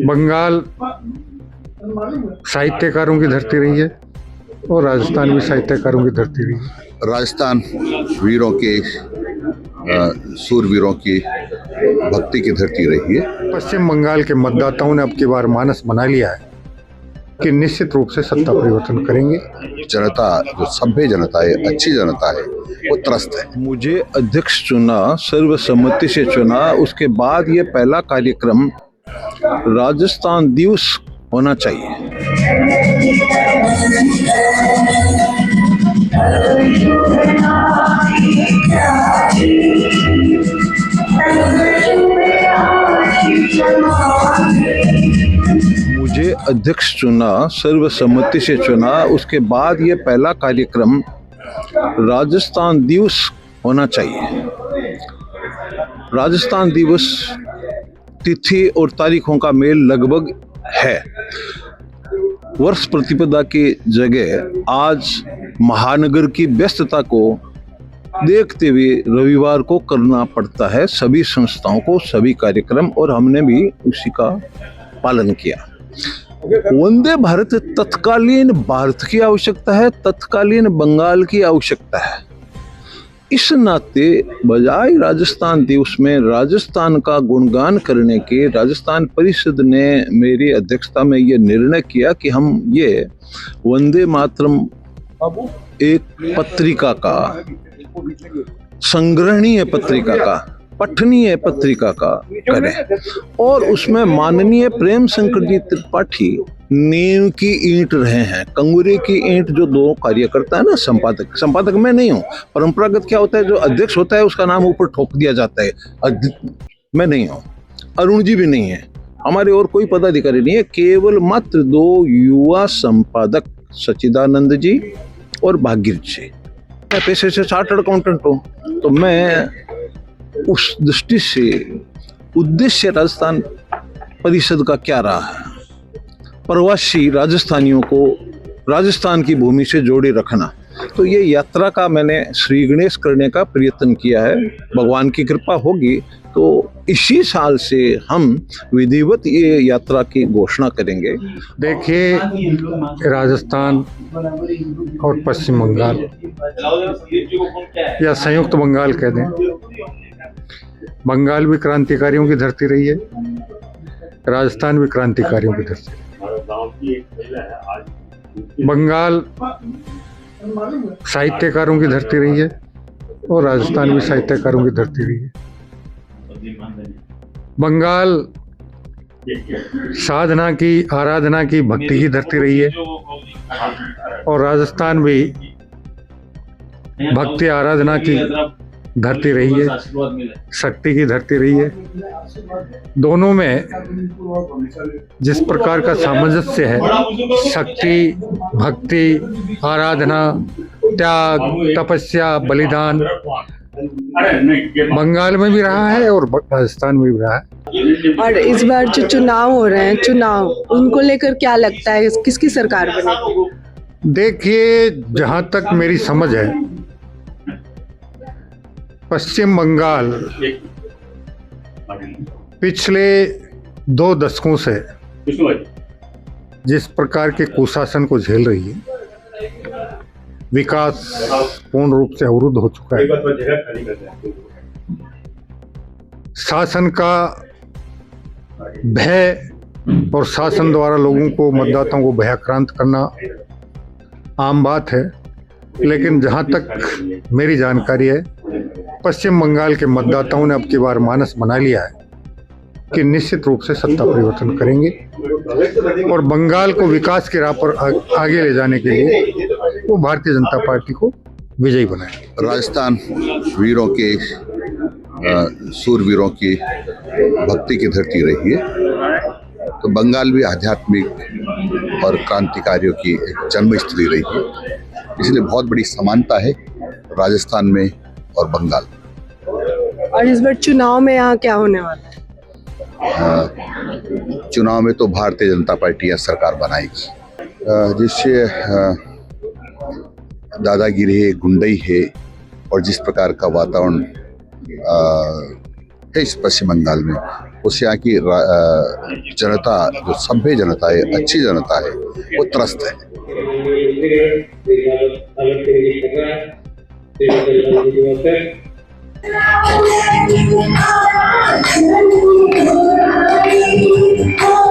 बंगाल साहित्यकारों की धरती रही है और राजस्थान भी साहित्यकारों की धरती रही है। राजस्थान वीरों के सूरवीरों की भक्ति की धरती रही है। पश्चिम बंगाल के मतदाताओं ने अब की बार मानस बना लिया है कि निश्चित रूप से सत्ता परिवर्तन करेंगे। जनता जो सभ्य जनता है, अच्छी जनता है, वो त्रस्त है। मुझे अध्यक्ष चुना, सर्वसम्मति से चुना। उसके बाद ये पहला कार्यक्रम राजस्थान दिवस होना चाहिए। मुझे अध्यक्ष चुना, सर्वसम्मति से चुना। उसके बाद ये पहला कार्यक्रम राजस्थान दिवस होना चाहिए। राजस्थान दिवस तिथि और तारीखों का मेल लगभग है। वर्ष प्रतिपदा की जगह आज महानगर की व्यस्तता को देखते हुए रविवार को करना पड़ता है सभी संस्थाओं को, सभी कार्यक्रम, और हमने भी उसी का पालन किया। वंदे भारत तत्कालीन भारत की आवश्यकता है, तत्कालीन बंगाल की आवश्यकता है। इस नाते बजाय राजस्थान दिवस में राजस्थान का गुणगान करने के, राजस्थान परिषद ने मेरी अध्यक्षता में ये निर्णय किया कि हम ये वंदे मातरम एक पत्रिका का, संग्रहणीय पत्रिका का, पठनीय पत्रिका का करें, और उसमें माननीय प्रेम शंकर जी त्रिपाठी नींव की ईंट रहे हैं। कंगूरे की ईंट जो दो कार्यकर्ता है ना, संपादक मैं नहीं हूँ। परंपरागत क्या होता है, जो अध्यक्ष होता है उसका नाम ऊपर ठोक दिया जाता है। मैं नहीं हूँ, अरुण जी भी नहीं है, हमारे और कोई पदाधिकारी नहीं है, केवल मात्र दो युवा संपादक सच्चिदानंद जी और भाग्यरथ जी। मैं पेशे से चार्टर्ड अकाउंटेंट हूँ, तो मैं उस दृष्टि से उद्देश्य राजस्थान परिषद का क्या रहा है, प्रवासी राजस्थानियों को राजस्थान की भूमि से जोड़े रखना। तो ये यात्रा का मैंने श्री गणेश करने का प्रयत्न किया है। भगवान की कृपा होगी तो इसी साल से हम विधिवत ये यात्रा की घोषणा करेंगे। देखिए, राजस्थान और पश्चिम बंगाल या संयुक्त बंगाल कह दें, बंगाल भी क्रांतिकारियों की धरती रही है, राजस्थान भी क्रांतिकारियों की धरती है। बंगाल साहित्यकारों की धरती रही है और राजस्थान भी साहित्यकारों की धरती रही है। बंगाल साधना की, आराधना की, भक्ति की धरती रही है और राजस्थान भी भक्ति आराधना की धरती रही है, शक्ति की धरती रही है। दोनों में जिस प्रकार का सामंजस्य है, शक्ति, भक्ति, आराधना, त्याग, तपस्या, बलिदान, बंगाल में भी रहा है और राजस्थान में भी रहा है। और इस बार जो चुनाव हो रहे हैं, चुनाव उनको लेकर क्या लगता है, किसकी सरकार बनेगी? देखिए, जहां तक मेरी समझ है, पश्चिम बंगाल पिछले 2 दशकों से जिस प्रकार के कुशासन को झेल रही है, विकास पूर्ण रूप से अवरुद्ध हो चुका है। शासन का भय और शासन द्वारा लोगों को, मतदाताओं को भयाक्रांत करना आम बात है। लेकिन जहां तक मेरी जानकारी है, पश्चिम बंगाल के मतदाताओं ने अब की बार मानस बना लिया है कि निश्चित रूप से सत्ता परिवर्तन करेंगे और बंगाल को विकास की राह पर आगे ले जाने के लिए वो भारतीय जनता पार्टी को विजयी बनाएंगे। राजस्थान वीरों के, सूरवीरों की भक्ति की धरती रही है, तो बंगाल भी आध्यात्मिक और क्रांतिकारियों की एक जन्मस्थली रही है। इसलिए बहुत बड़ी समानता है राजस्थान में और बंगाल। और इस बार चुनाव में यहाँ क्या होने वाला है? चुनाव में तो भारतीय जनता पार्टी या सरकार बनाएगी, जिससे दादागिरी है, गुंडई है, और जिस प्रकार का वातावरण है इस पश्चिम बंगाल में, उससे यहाँ की जनता, जो सभ्य जनता है, अच्छी जनता है, वो त्रस्त है। Oh